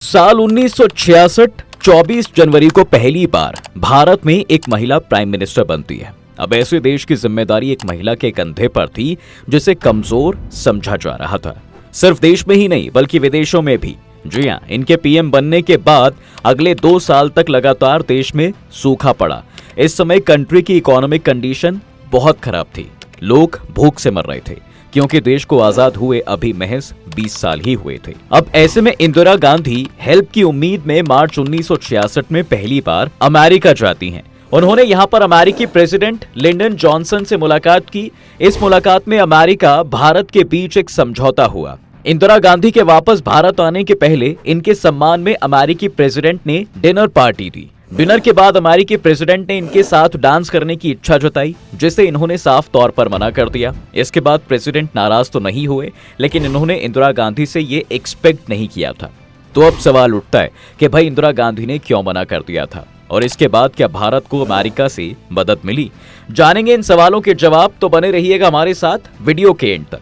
साल 1966 24 जनवरी को पहली बार भारत में एक महिला प्राइम मिनिस्टर बनती है। अब ऐसे देश की जिम्मेदारी एक महिला के कंधे पर थी जिसे कमजोर समझा जा रहा था। सिर्फ देश में ही नहीं बल्कि विदेशों में भी। जी हां, इनके पीएम बनने के बाद अगले 2 साल तक लगातार देश में सूखा पड़ा। इस समय कंट्री की इकोनॉमिक कंडीशन बहुत खराब थी। लोग भूख से मर रहे थे क्योंकि देश को आजाद हुए अभी महज 20 साल ही हुए थे। अब ऐसे में इंदिरा गांधी हेल्प की उम्मीद में मार्च 1966 में पहली बार अमेरिका जाती हैं। उन्होंने यहां पर अमेरिकी प्रेसिडेंट लिंडन जॉनसन से मुलाकात की। इस मुलाकात में अमेरिका भारत के बीच एक समझौता हुआ। इंदिरा गांधी के वापस भारत आने के पहले इनके सम्मान में अमेरिकी प्रेसिडेंट ने डिनर पार्टी दी। डिनर के बाद अमेरिकी प्रेसिडेंट ने इनके साथ डांस करने की इच्छा जताई, जिसे इन्होंने साफ तौर पर मना कर दिया। इसके बाद प्रेसिडेंट नाराज तो नहीं हुए, लेकिन इन्होंने इंदिरा गांधी से ये एक्सपेक्ट नहीं किया था। तो अब सवाल उठता है कि भाई इंदिरा गांधी ने क्यों मना कर दिया था और इसके बाद क्या भारत को अमेरिका से मदद मिली? जानेंगे इन सवालों के जवाब, तो बने रहिएगा हमारे साथ वीडियो के एंड तक।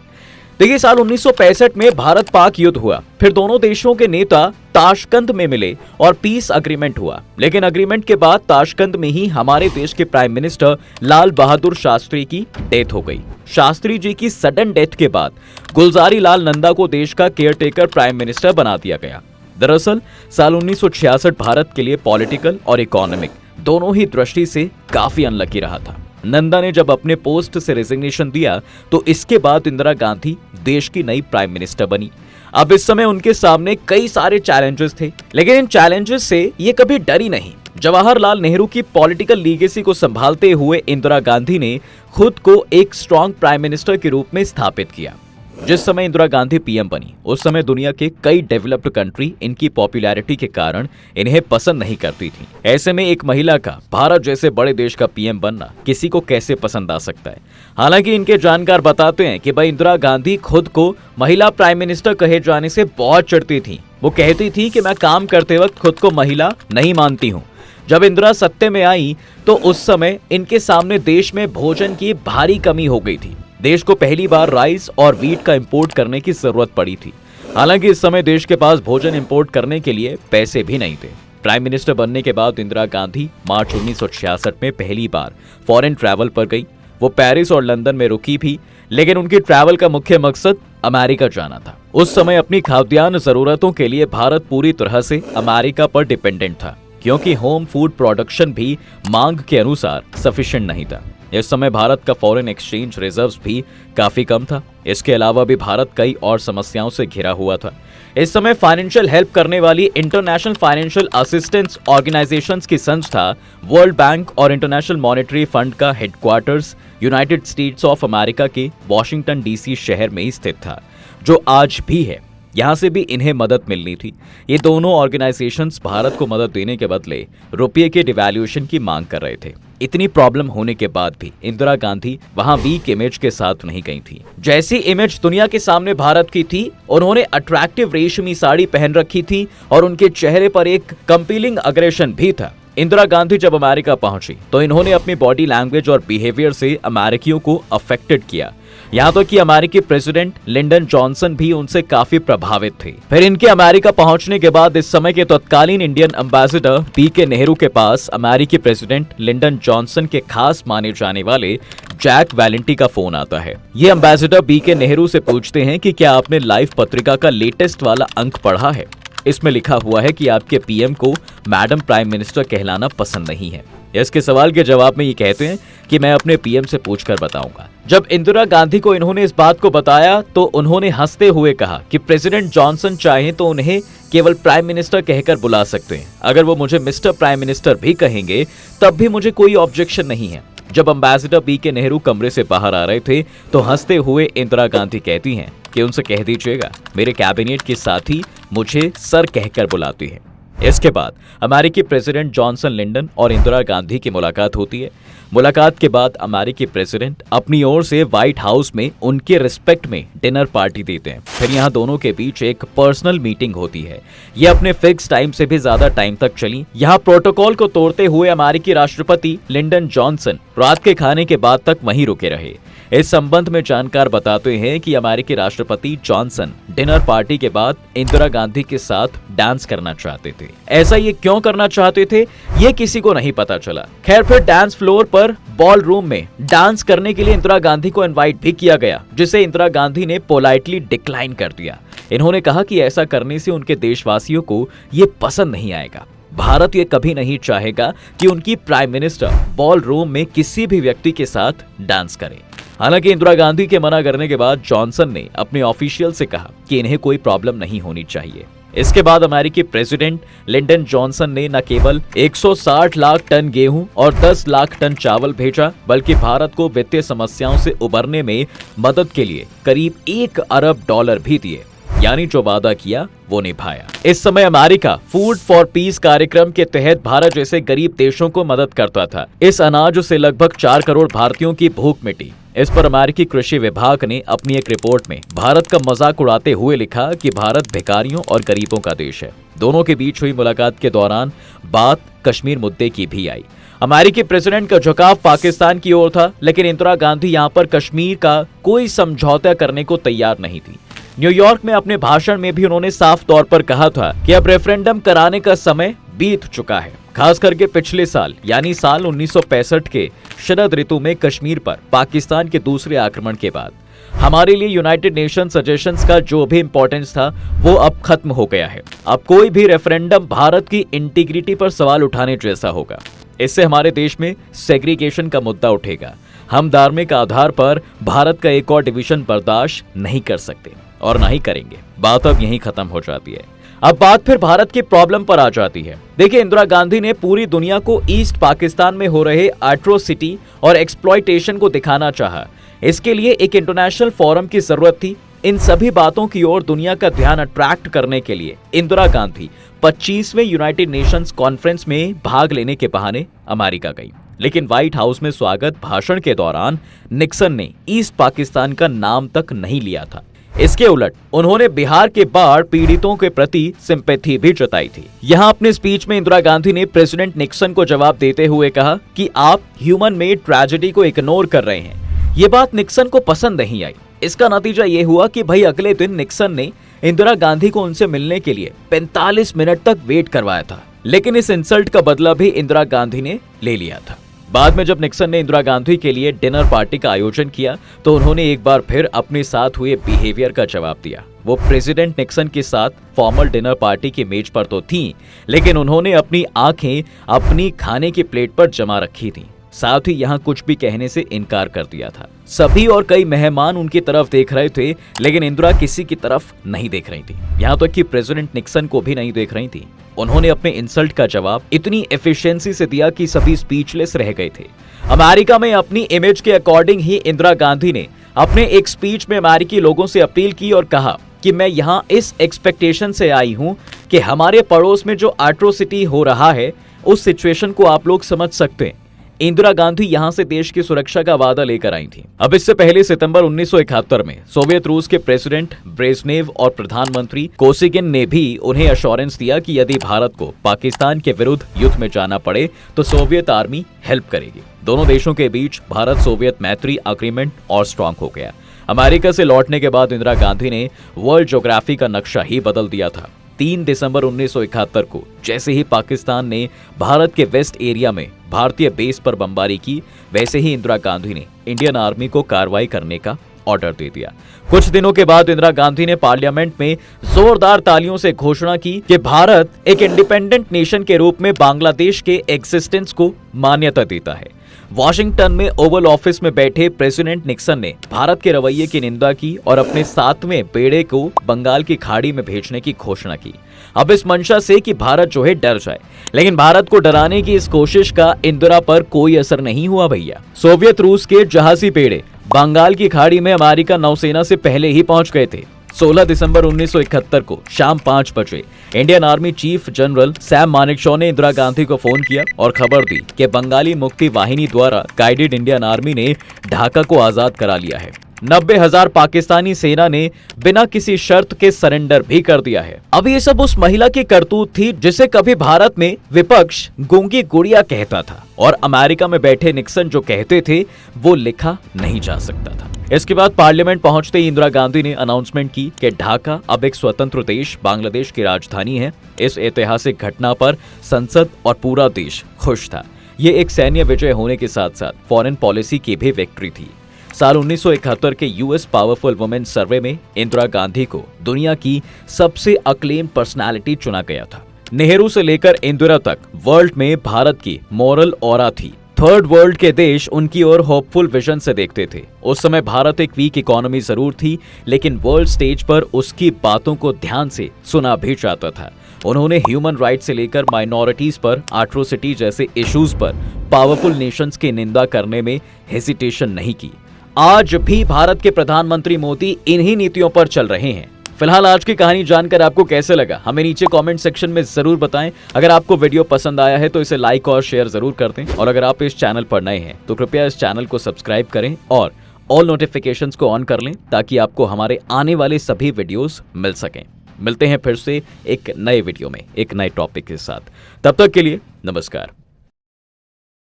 देखिए, साल 1965 में भारत पाक युद्ध हुआ। फिर दोनों देशों के नेता ताशकंद में मिले और पीस अग्रीमेंट हुआ। लेकिन अग्रीमेंट के बाद ताशकंद में ही हमारे देश के प्राइम मिनिस्टर लाल बहादुर शास्त्री की डेथ हो गई। शास्त्री जी की सडन डेथ के बाद गुलजारी लाल नंदा को देश का केयरटेकर प्राइम मिनिस्टर बना दिया गया। दरअसल साल 1966 भारत के लिए पॉलिटिकल और इकोनॉमिक दोनों ही दृष्टि से काफी अनलकी रहा था। नंदा ने जब अपने पोस्ट से रेजिग्नेशन दिया तो इसके बाद इंदिरा गांधी देश की नई प्राइम मिनिस्टर बनी। अब इस समय उनके सामने कई सारे चैलेंजेस थे, लेकिन इन चैलेंजेस से ये कभी डरी नहीं। जवाहरलाल नेहरू की पॉलिटिकल लीगेसी को संभालते हुए इंदिरा गांधी ने खुद को एक स्ट्रॉन्ग प्राइम मिनिस्टर के रूप में स्थापित किया। जिस समय इंदिरा गांधी पीएम बनी उस समय दुनिया के कई डेवलप्ड कंट्री इनकी पॉपुलैरिटी के कारण इन्हें पसंद नहीं करती थी। ऐसे में एक महिला का भारत जैसे बड़े देश का पीएम बनना किसी को कैसे पसंद आ सकता है? हालांकि इनके जानकार बताते हैं कि भाई इंदिरा गांधी खुद को महिला प्राइम मिनिस्टर कहे जाने से बहुत चिढ़ती थी। वो कहती थी कि मैं काम करते वक्त खुद को महिला नहीं मानती हूँ। जब इंदिरा सत्ते में आई तो उस समय इनके सामने देश में भोजन की भारी कमी हो गई थी। देश को पहली बार राइस और वीट का इंपोर्ट करने की जरूरत पड़ी थी। हालांकि इस समय देश के पास भोजन इंपोर्ट करने के लिए पैसे भी नहीं थे। प्राइम मिनिस्टर बनने के बाद इंदिरा गांधी मार्च 1966 में पहली बार फॉरेन ट्रैवल पर गई। वो पेरिस और लंदन में रुकी भी, लेकिन उनकी ट्रैवल का मुख्य मकसद अमेरिका जाना था। उस समय अपनी खाद्यान्न जरूरतों के लिए भारत पूरी तरह से अमेरिका पर डिपेंडेंट था, क्योंकि होम फूड प्रोडक्शन भी मांग के अनुसार सफिशिएंट नहीं था। इस समय भारत का फॉरेन एक्सचेंज रिजर्व्स भी काफी कम था। इसके अलावा भी भारत कई और समस्याओं से घिरा हुआ था। इस समय फाइनेंशियल हेल्प करने वाली इंटरनेशनल फाइनेंशियल असिस्टेंस ऑर्गेनाइजेशंस की संस्था वर्ल्ड बैंक और इंटरनेशनल मॉनेटरी फंड का headquarters United states of America के वॉशिंगटन डीसी शहर में ही स्थित था, जो आज भी है। यहां से भी इन्हें मदद मिलनी थी। ये दोनों ऑर्गेनाइजेशंस भारत को मदद देने के बदले रुपये के डिवैल्यूएशन की मांग कर रहे थे। इतनी प्रॉब्लम होने के बाद भी इंदिरा गांधी वहां वीक इमेज के साथ नहीं गई थी। जैसी इमेज दुनिया के सामने भारत की थी, उन्होंने अट्रैक्टिव रेशमी साड़ी पहन रखी थी और उनके चेहरे पर एक कंपीलिंग अग्रेशन भी था। इंदिरा गांधी जब अमेरिका पहुंची तो इन्होंने अपनी बॉडी लैंग्वेज और बिहेवियर से अमेरिकियों को अफेक्टेड किया। यहाँ तो कि अमेरिकी प्रेसिडेंट लिंडन जॉनसन भी उनसे काफी प्रभावित थे। फिर इनके अमेरिका पहुंचने के बाद इस समय के तत्कालीन इंडियन एम्बेसडर बीके नेहरू के पास अमेरिकी प्रेसिडेंट लिंडन जॉनसन के खास माने जाने वाले जैक वैलेंटी का फोन आता है। ये एम्बेसडर बीके नेहरू से पूछते हैं कि क्या आपने लाइफ पत्रिका का लेटेस्ट वाला अंक पढ़ा है? इसमें लिखा हुआ है कि आपके पीएम को मैडम प्राइम मिनिस्टर कहलाना पसंद नहीं है। इसके सवाल के जवाब में ये कहते हैं कि मैं अपने पीएम से पूछकर बताऊंगा। जब इंदिरा गांधी को इन्होंने इस बात को बताया तो उन्होंने हंसते हुए कहा कि प्रेसिडेंट जॉनसन चाहें तो उन्हें केवल प्राइम मिनिस्टर कहकर बुला सकते हैं। अगर वो मुझे मिस्टर प्राइम मिनिस्टर भी कहेंगे तब भी मुझे कोई ऑब्जेक्शन नहीं है। जब एम्बेसडर बीके नेहरू कमरे से बाहर आ रहे थे तो हंसते हुए इंदिरा गांधी कहती हैं कि उनसे कह दीजिएगा मेरे कैबिनेट के साथी मुझे सर कहकर बुलाती है। इसके बाद अमेरिकी प्रेसिडेंट जॉनसन लिंडन और इंदिरा गांधी की मुलाकात होती है। मुलाकात के बाद अमेरिकी प्रेसिडेंट अपनी ओर से व्हाइट हाउस में उनके रिस्पेक्ट में डिनर पार्टी देते हैं। फिर यहाँ दोनों के बीच एक पर्सनल मीटिंग होती है। ये अपने फिक्स टाइम से भी ज्यादा टाइम तक चली। यहाँ प्रोटोकॉल को तोड़ते हुए अमेरिकी राष्ट्रपति लिंडन जॉनसन रात के खाने के बाद तक वहीं रुके रहे। इस संबंध में जानकार बताते हैं कि अमेरिकी राष्ट्रपति जॉनसन डिनर पार्टी के बाद इंदिरा गांधी के साथ डांस करना चाहते थे। ऐसा ये क्यों करना चाहते थे ये किसी को नहीं पता चला। खैर फिर डांस फ्लोर पर बॉल रूम में डांस करने के लिए इंदिरा गांधी को इनवाइट भी किया गया, जिसे इंदिरा गांधी ने पोलाइटली डिक्लाइन कर दिया। इन्होंने कहा कि ऐसा करने से उनके देशवासियों को ये पसंद नहीं आएगा। भारत ये कभी नहीं चाहेगा कि उनकी प्राइम मिनिस्टर बॉल रूम में किसी भी व्यक्ति के साथ डांस करे। हालांकि इंदिरा गांधी के मना करने के बाद जॉनसन ने अपने ऑफिशियल से कहा कि इन्हें कोई प्रॉब्लम नहीं होनी चाहिए। इसके बाद अमेरिकी प्रेसिडेंट लिंडन जॉनसन ने न केवल 160 लाख टन गेहूं और 10 लाख टन चावल भेजा, बल्कि भारत को वित्तीय समस्याओं से उबरने में मदद के लिए करीब $1 अरब भी दिए। यानी जो वादा किया वो निभाया। इस समय अमेरिका फूड फॉर पीस कार्यक्रम के तहत भारत जैसे गरीब देशों को मदद करता था। इस अनाज से लगभग 4 करोड़ भारतीयों की भूख मिटी। इस पर अमेरिकी कृषि विभाग ने अपनी एक रिपोर्ट में भारत का मजाक उड़ाते हुए लिखा कि भारत भिखारियों और गरीबों का देश है। दोनों के बीच हुई मुलाकात के दौरान बात कश्मीर मुद्दे की भी आई। अमेरिकी प्रेसिडेंट का झुकाव पाकिस्तान की ओर था, लेकिन इंदिरा गांधी यहाँ पर कश्मीर का कोई समझौता करने को तैयार नहीं थी। न्यूयॉर्क में अपने भाषण में भी उन्होंने साफ तौर पर कहा था कि अब रेफरेंडम कराने का समय बीत चुका है। खास करके पिछले साल यानी साल 1965 के शरद ऋतु में कश्मीर पर पाकिस्तान के दूसरे आक्रमण के बाद हमारे लिए यूनाइटेड नेशन सजेशंस का जो भी इंपॉर्टेंस था वो अब खत्म हो गया है। अब कोई भी रेफरेंडम भारत की इंटीग्रिटी पर सवाल उठाने जैसा होगा। इससे हमारे देश में सेग्रीगेशन का मुद्दा उठेगा। हम धार्मिक आधार पर भारत का एक और डिवीजन बर्दाश्त नहीं कर सकते और ना ही करेंगे। बात अब यहीं खत्म हो जाती है। अब बात फिर भारत की प्रॉब्लम पर आ जाती है। देखिए, इंदिरा गांधी ने पूरी दुनिया को ईस्ट पाकिस्तान में हो रहे एट्रोसिटी और एक्सप्लॉयटेशन को दिखाना चाहा। इसके लिए एक इंटरनेशनल फोरम की जरूरत थी। इन सभी बातों की ओर दुनिया का ध्यान अट्रैक्ट करने के लिए इंदिरा गांधी 25वें यूनाइटेड नेशंस कॉन्फ्रेंस में भाग लेने के बहाने अमेरिका गई। लेकिन व्हाइट हाउस में स्वागत भाषण के दौरान निक्सन ने ईस्ट पाकिस्तान का नाम तक नहीं लिया था। इसके उलट उन्होंने बिहार के बाढ़ पीड़ितों के प्रति सिंपैथी भी जताई थी। यहाँ अपने स्पीच में इंदिरा गांधी ने प्रेसिडेंट निक्सन को जवाब देते हुए कहा कि आप ह्यूमन मेड ट्रेजेडी को इग्नोर कर रहे हैं। ये बात निक्सन को पसंद नहीं आई। इसका नतीजा ये हुआ कि भाई अगले दिन निक्सन ने इंदिरा गांधी को उनसे मिलने के लिए 45 मिनट तक वेट करवाया था। लेकिन इस इंसल्ट का बदला भी इंदिरा गांधी ने ले लिया था। बाद में जब निक्सन ने इंदिरा गांधी के लिए डिनर पार्टी का आयोजन किया तो उन्होंने एक बार फिर अपने साथ हुए बिहेवियर का जवाब दिया। वो प्रेसिडेंट निक्सन के साथ फॉर्मल डिनर पार्टी की मेज पर तो थीं, लेकिन उन्होंने अपनी आंखें अपनी खाने की प्लेट पर जमा रखी थीं। साथ ही यहाँ कुछ भी कहने से इनकार कर दिया था। सभी और कई मेहमान उनकी तरफ देख रहे थे, लेकिन इंदिरा किसी की तरफ नहीं देख रही थी। यहाँ तक कि प्रेसिडेंट निक्सन को भी नहीं देख रही थी। उन्होंने अपने इंसल्ट का जवाब इतनी एफिशिएंसी से दिया कि सभी स्पीचलेस रह गए थे। अमेरिका में अपनी इमेज के अकॉर्डिंग ही इंदिरा गांधी ने अपने एक स्पीच में अमेरिकी लोगों से अपील की और कहा कि मैं यहाँ इस एक्सपेक्टेशन से आई हूँ कि हमारे पड़ोस में जो एट्रोसिटी हो रहा है उस सिचुएशन को आप लोग समझ सकते हैं। इंदिरा गांधी यहां से देश की सुरक्षा का वादा लेकर आई थी। अब इससे पहले सितंबर 1971 में सोवियत रूस के प्रेसिडेंट ब्रेजनेव और प्रधानमंत्री कोसिगिन ने भी उन्हें अश्योरेंस दिया कि यदि भारत को पाकिस्तान के विरुद्ध युद्ध में जाना पड़े तो सोवियत आर्मी हेल्प करेगी। दोनों देशों के बीच भारत सोवियत मैत्री एग्रीमेंट और स्ट्रांग हो गया। अमेरिका से लौटने के बाद इंदिरा गांधी ने वर्ल्ड ज्योग्राफी का नक्शा ही बदल दिया था। 3 दिसंबर 1971 को जैसे ही पाकिस्तान ने भारत के वेस्ट एरिया में भारतीय बेस पर बमबारी की, वैसे ही इंदिरा गांधी ने इंडियन आर्मी को कार्रवाई करने का ऑर्डर दे दिया। कुछ दिनों के बाद इंदिरा गांधी ने पार्लियामेंट में जोरदार तालियों से घोषणा की कि भारत एक इंडिपेंडेंट नेशन के रूप में बांग्लादेश के एग्जिस्टेंस को मान्यता देता है। वॉशिंगटन में ओवल ऑफिस में बैठे प्रेसिडेंट निक्सन ने भारत के रवैये की निंदा की और अपने 7वें बेड़े को बंगाल की खाड़ी में भेजने की घोषणा की। अब इस मंशा से कि भारत जो है डर जाए, लेकिन भारत को डराने की इस कोशिश का इंदिरा पर कोई असर नहीं हुआ भैया। सोवियत रूस के जहाजी बेड़े बंगाल की खाड़ी में अमेरिका नौसेना से पहले ही पहुंच गए थे। 16 दिसंबर 1971 को शाम 5 बजे Indian army chief general Sam Manekshaw ने इंदिरा गांधी को फोन किया और खबर दी कि बंगाली मुक्ति वाहिनी द्वारा गाइडेड इंडियन आर्मी ने ढाका को आजाद करा लिया है। 90,000 पाकिस्तानी सेना ने बिना किसी शर्त के सरेंडर भी कर दिया है। अब ये सब उस महिला की करतूत थी जिसे कभी भारत में विपक्ष गूंगी गुड़िया कहता था और अमेरिका में बैठे निक्सन जो कहते थे वो लिखा नहीं जा सकता था। इसके बाद पार्लियामेंट पहुंचते ही इंदिरा गांधी ने अनाउंसमेंट की कि ढाका अब एक स्वतंत्र देश बांग्लादेश की राजधानी है। इस ऐतिहासिक घटना पर संसद और पूरा देश खुश था। ये एक सैन्य विजय होने के साथ साथ फॉरेन पॉलिसी की भी विक्ट्री थी। साल 1971 के यूएस पावरफुल वुमेन सर्वे में इंदिरा गांधी को दुनिया की सबसे अक्लेम्ड पर्सनालिटी चुना गया था। नेहरू से लेकर इंदिरा तक वर्ल्ड में भारत की मॉरल ऑरा थी। थर्ड वर्ल्ड के देश उनकी ओर होपफुल विजन से देखते थे। उस समय भारत एक वीक इकोनॉमी जरूर थी, लेकिन वर्ल्ड स्टेज पर उसकी बातों को ध्यान से सुना भी जाता था। उन्होंने ह्यूमन राइट से लेकर माइनॉरिटीज पर एट्रोसिटी जैसे इश्यूज पर पावरफुल नेशंस की निंदा करने में हेजिटेशन नहीं की। आज भी भारत के प्रधानमंत्री मोदी इन्हीं नीतियों पर चल रहे हैं। फिलहाल आज की कहानी जानकर आपको कैसे लगा हमें नीचे कमेंट सेक्शन में जरूर बताएं। अगर आपको वीडियो पसंद आया है तो इसे लाइक और शेयर जरूर कर दें और अगर आप इस चैनल पर नए हैं तो कृपया इस चैनल को सब्सक्राइब करें और ऑल नोटिफिकेशंस को ऑन कर लें ताकि आपको हमारे आने वाले सभी वीडियोस मिल सकें। मिलते हैं फिर से एक नए वीडियो में एक नए टॉपिक के साथ। तब तक के लिए नमस्कार।